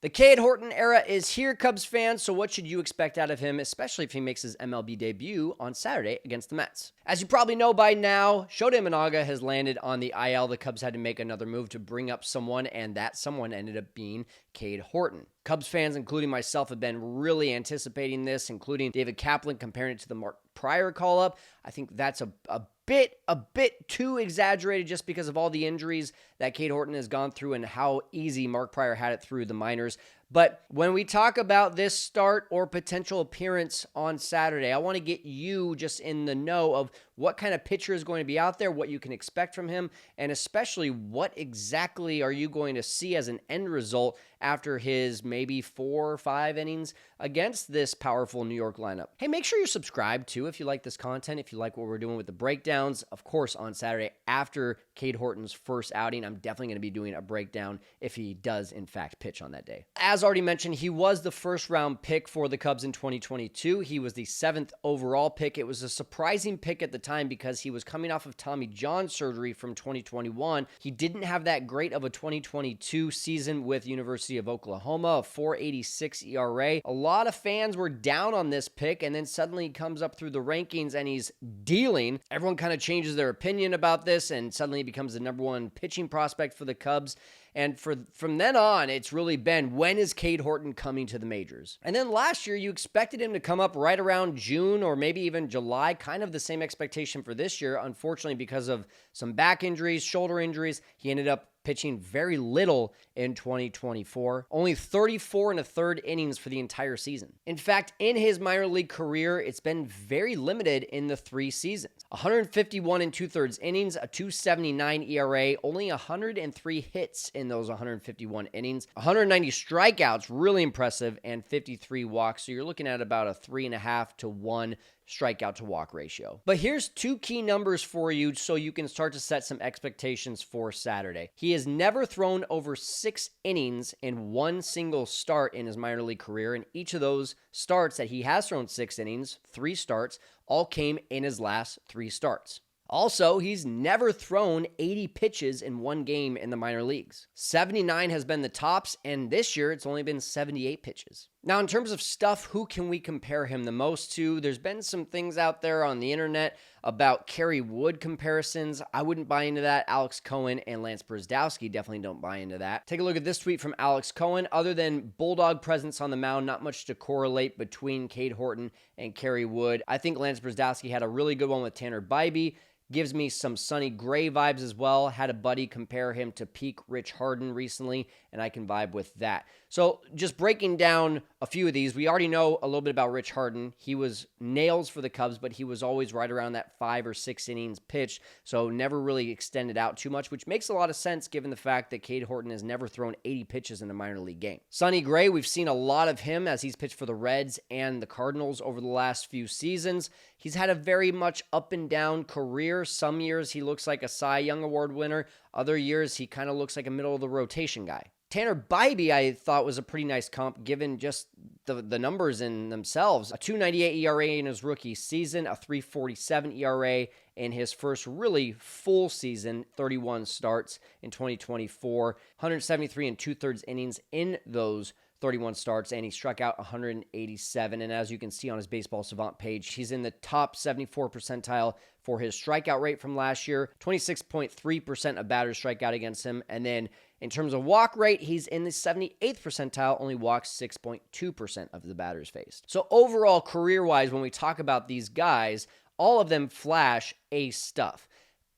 The Cade Horton era is here, Cubs fans, so what should you expect out of him, especially if he makes his MLB debut on Saturday against the Mets? As you probably know by now, Shota Imanaga has landed on the IL. The Cubs had to make another move to bring up someone, and that someone ended up being Cade Horton. Cubs fans, including myself, have been really anticipating this, including David Kaplan comparing it to the Mark Prior call-up. I think that's a bit too exaggerated just because of all the injuries that Cade Horton has gone through and how easy Mark Prior had it through the minors. But when we talk about this start or potential appearance on Saturday, I want to get you just in the know of what kind of pitcher is going to be out there, what you can expect from him, and especially what exactly are you going to see as an end result after his maybe 4 or 5 innings against this powerful New York lineup. Hey, make sure you're subscribed too if you like this content, if you like what we're doing with the breakdowns. Of course, on Saturday after Cade Horton's first outing, I'm definitely going to be doing a breakdown if he does in fact pitch on that day. As already mentioned, he was the first round pick for the Cubs in 2022. He was the 7th overall pick. It was a surprising pick at the time because he was coming off of Tommy John surgery from 2021. He didn't have that great of a 2022 season with University of Oklahoma, a 4.86 ERA. A lot of fans were down on this pick, and then suddenly he comes up through the rankings and he's dealing. Everyone kind of changes their opinion about this, and suddenly he becomes the number 1 pitching prospect for the Cubs. And from then on, it's really been, when is Cade Horton coming to the majors? And then last year, you expected him to come up right around June or maybe even July, kind of the same expectation for this year. Unfortunately, because of some back injuries, shoulder injuries, he ended up pitching very little in 2024. Only 34 1/3 innings for the entire season. In fact, in his minor league career, it's been very limited in the 3 seasons. 151 2/3 innings, a 2.79 ERA, only 103 hits in those 151 innings, 190 strikeouts, really impressive, and 53 walks. So you're looking at about a 3.5 to 1 strikeout to walk ratio. But here's 2 key numbers for you so you can start to set some expectations for Saturday. He has never thrown over 6 innings in one single start in his minor league career, and each of those starts that he has thrown 6 innings, 3 starts, all came in his last 3 starts. Also, he's never thrown 80 pitches in one game in the minor leagues. 79 has been the tops, and this year it's only been 78 pitches. Now, in terms of stuff, who can we compare him the most to? There's been some things out there on the internet about Kerry Wood comparisons. I wouldn't buy into that. Alex Cohen and Lance Brzezowski definitely don't buy into that. Take a look at this tweet from Alex Cohen. Other than Bulldog presence on the mound, not much to correlate between Cade Horton and Kerry Wood. I think Lance Brzezowski had a really good one with Tanner Bybee. Gives me some Sonny Gray vibes as well. Had a buddy compare him to peak Rich Harden recently, and I can vibe with that. So just breaking down a few of these, we already know a little bit about Rich Harden. He was nails for the Cubs, but he was always right around that 5 or 6 innings pitched, so never really extended out too much, which makes a lot of sense given the fact that Cade Horton has never thrown 80 pitches in a minor league game. Sonny Gray, we've seen a lot of him as he's pitched for the Reds and the Cardinals over the last few seasons. He's had a very much up and down career. Some years he looks like a Cy Young Award winner. Other years he kind of looks like a middle of the rotation guy. Tanner Bybee, I thought, was a pretty nice comp given just the numbers in themselves. A 2.98 ERA in his rookie season, a 3.47 ERA in his first really full season, 31 starts in 2024, 173 2/3 innings in those 31 starts, and he struck out 187. And as you can see on his Baseball Savant page, he's in the top 74 percentile for his strikeout rate from last year. 26.3% of batters strike out against him. And then in terms of walk rate, he's in the 78th percentile, only walks 6.2% of the batters faced. So overall, career-wise, when we talk about these guys, all of them flash ace stuff.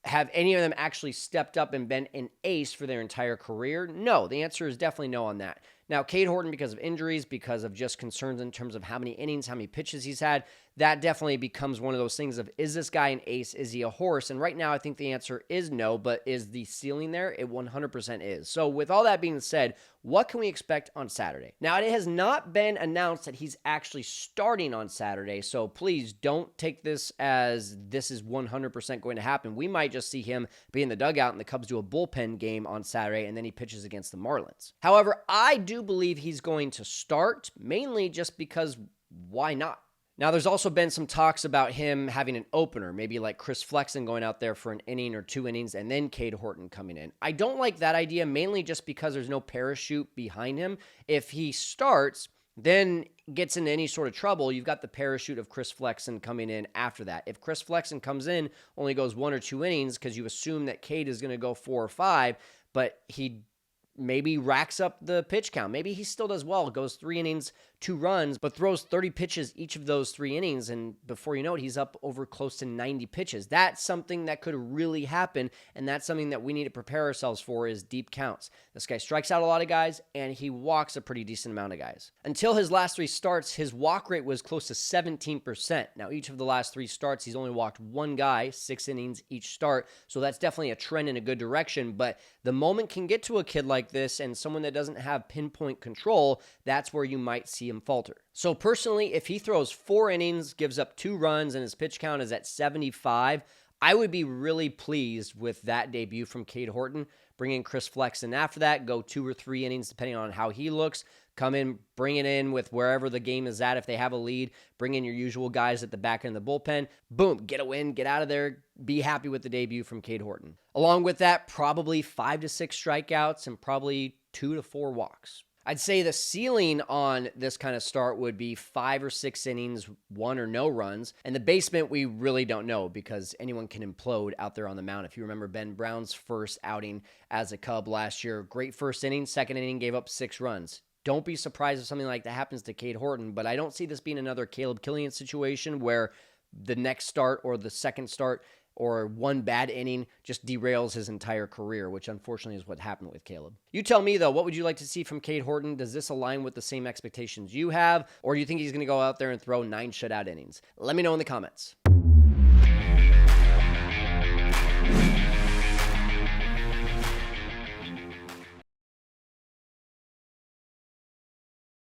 Have any of them actually stepped up and been an ace for their entire career? No, the answer is definitely no on that. Now, Cade Horton, because of injuries, because of just concerns in terms of how many innings, how many pitches he's had, that definitely becomes one of those things of, is this guy an ace? Is he a horse? And right now, I think the answer is no, but is the ceiling there? It 100% is. So with all that being said, what can we expect on Saturday? Now, it has not been announced that he's actually starting on Saturday, so please don't take this as this is 100% going to happen. We might just see him be in the dugout and the Cubs do a bullpen game on Saturday, and then he pitches against the Marlins. However, I do believe he's going to start, mainly just because why not? Now, there's also been some talks about him having an opener, maybe like Chris Flexen going out there for an inning or 2 innings and then Cade Horton coming in. I don't like that idea, mainly just because there's no parachute behind him. If he starts, then gets into any sort of trouble, you've got the parachute of Chris Flexen coming in after that. If Chris Flexen comes in, only goes 1 or 2 innings because you assume that Cade is going to go 4 or 5, but he maybe racks up the pitch count. Maybe he still does well, goes 3 innings, 2 runs, but throws 30 pitches each of those 3 innings, and before you know it, he's up over close to 90 pitches. That's something that could really happen, and that's something that we need to prepare ourselves for is deep counts. This guy strikes out a lot of guys, and he walks a pretty decent amount of guys. Until his last 3 starts, his walk rate was close to 17%. Now, each of the last 3 starts, he's only walked 1 guy, 6 innings each start, so that's definitely a trend in a good direction, but the moment can get to a kid like this and someone that doesn't have pinpoint control, that's where you might see him falter. So personally, if he throws 4 innings, gives up 2 runs, and his pitch count is at 75, I would be really pleased with that debut from Cade Horton. Bring in Chris Flexen after that, go 2 or 3 innings depending on how he looks. Come in, bring it in with wherever the game is at. If they have a lead, bring in your usual guys at the back end of the bullpen. Boom, get a win, get out of there. Be happy with the debut from Cade Horton. Along with that, probably 5 to 6 strikeouts and probably 2 to 4 walks. I'd say the ceiling on this kind of start would be 5 or 6 innings, 1 or no runs. And the basement, we really don't know because anyone can implode out there on the mound. If you remember Ben Brown's first outing as a Cub last year, great first inning, second inning gave up 6 runs. Don't be surprised if something like that happens to Cade Horton, but I don't see this being another Caleb Killian situation where the next start or the second start or one bad inning just derails his entire career, which unfortunately is what happened with Caleb. You tell me, though, what would you like to see from Cade Horton? Does this align with the same expectations you have, or do you think he's going to go out there and throw 9 shutout innings? Let me know in the comments.